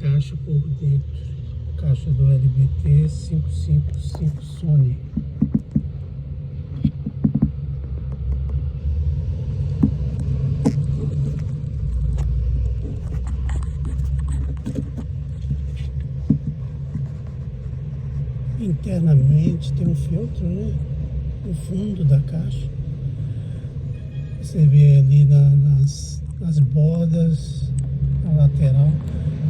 caixa por dentro. Caixa do LBT 555 Sony. Internamente tem um filtro, né? No fundo da caixa. Você vê ali nas bordas, na lateral,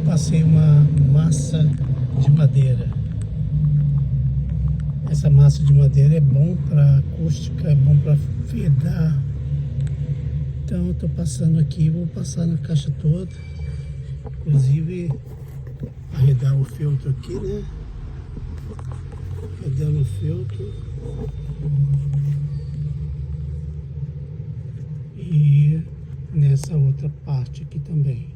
passei uma massa de madeira. Essa massa de madeira é bom para acústica, é bom para vedar. Então eu tô passando aqui, vou passar na caixa toda. Inclusive arredar o filtro aqui, né? Arredando o filtro. E nessa outra parte aqui também.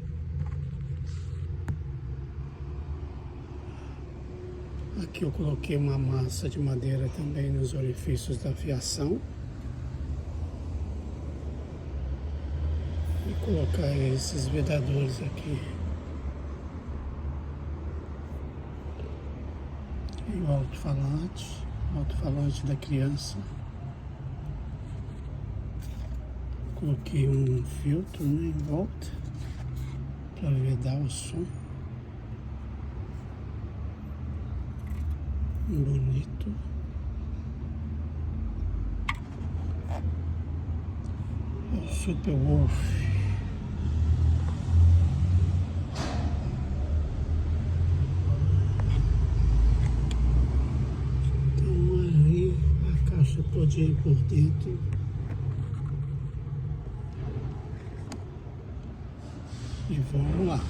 Aqui eu coloquei uma massa de madeira também nos orifícios da fiação. E colocar esses vedadores aqui. E o alto-falante da criança. Coloquei um filtro, né, em volta para vedar o som. Bonito. O Super Wolf. Então aí a caixa todinha por dentro. E vamos lá.